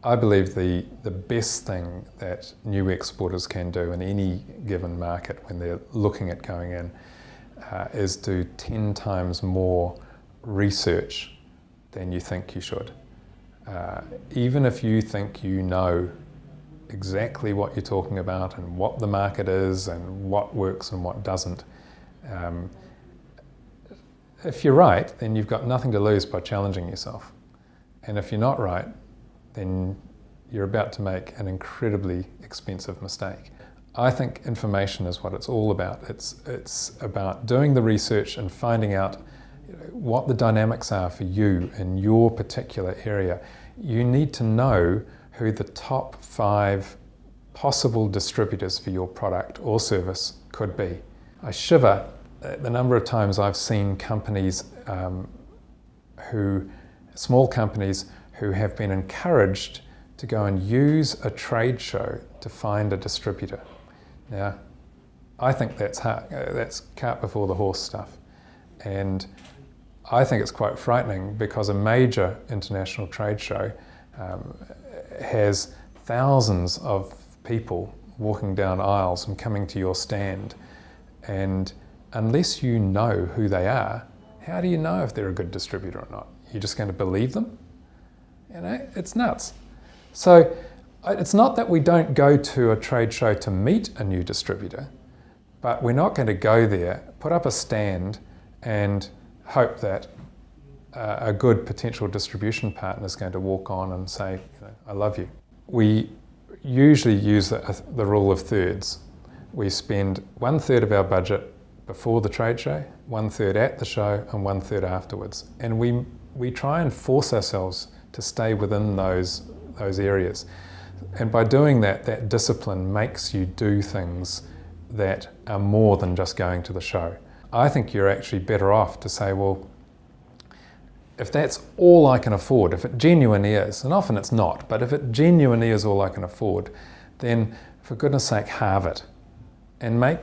I believe the best thing that new exporters can do in any given market when they're looking at going in is do 10 times more research than you think you should. Even if you think you know exactly what you're talking about and what the market is and what works and what doesn't, if you're right, then you've got nothing to lose by challenging yourself. And if you're not right, then you're about to make an incredibly expensive mistake. I think information is what it's all about. It's about doing the research and finding out what the dynamics are for you in your particular area. You need to know who the top 5 possible distributors for your product or service could be. I shiver at the number of times I've seen companies small companies who have been encouraged to go and use a trade show to find a distributor. Now, I think that's cart before the horse stuff. And I think it's quite frightening because a major international trade show has thousands of people walking down aisles and coming to your stand. And unless you know who they are, how do you know if they're a good distributor or not? You're just going to believe them? You know, it's nuts. So it's not that we don't go to a trade show to meet a new distributor, but we're not going to go there, put up a stand and hope that a good potential distribution partner is going to walk on and say, I love you. We usually use the rule of thirds. We spend 1/3 of our budget before the trade show, 1/3 at the show, and 1/3 afterwards. And we try and force ourselves to stay within those areas. And by doing that, that discipline makes you do things that are more than just going to the show. I think you're actually better off to say, well, if that's all I can afford, if it genuinely is, and often it's not, but if it genuinely is all I can afford, then for goodness sake, halve it. And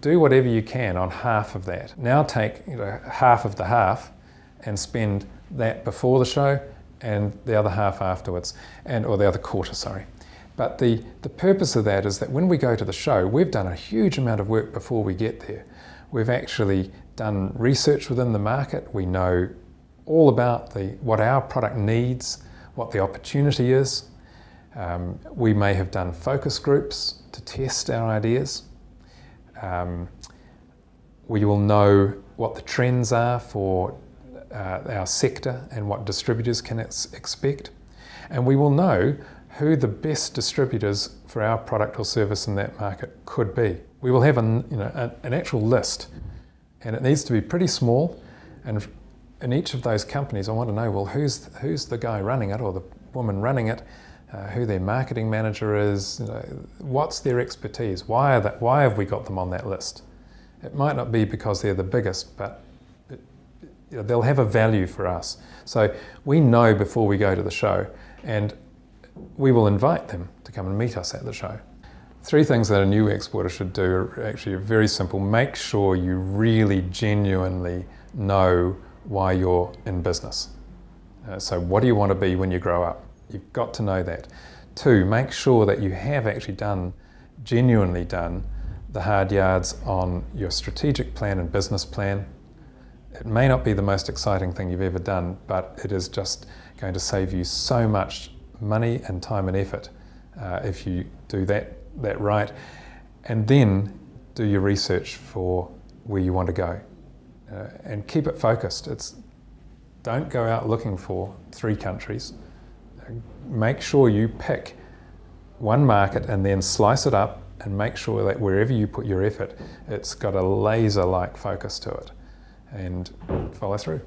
do whatever you can on half of that. Now take half of the half and spend that before the show and the other half afterwards, or the other quarter, sorry. But the purpose of that is that when we go to the show, we've done a huge amount of work before we get there. We've actually done research within the market. We know all about what our product needs, what the opportunity is. We may have done focus groups to test our ideas. We will know what the trends are for our sector and what distributors can expect. And we will know who the best distributors for our product or service in that market could be. We will have an actual list, and it needs to be pretty small. And in each of those companies, I want to know, well, who's the guy running it or the woman running it, who their marketing manager is, what's their expertise, why have we got them on that list? It might not be because they're the biggest, but they'll have a value for us. So we know before we go to the show, and we will invite them to come and meet us at the show. 3 things that a new exporter should do are actually very simple. Make sure you really genuinely know why you're in business. So what do you want to be when you grow up? You've got to know that. 2, make sure that you have actually genuinely done the hard yards on your strategic plan and business plan. It may not be the most exciting thing you've ever done, but it is just going to save you so much money and time and effort if you do that right. And then do your research for where you want to go. And keep it focused. Don't go out looking for 3 countries. Make sure you pick one market and then slice it up and make sure that wherever you put your effort, it's got a laser-like focus to it, and follow through.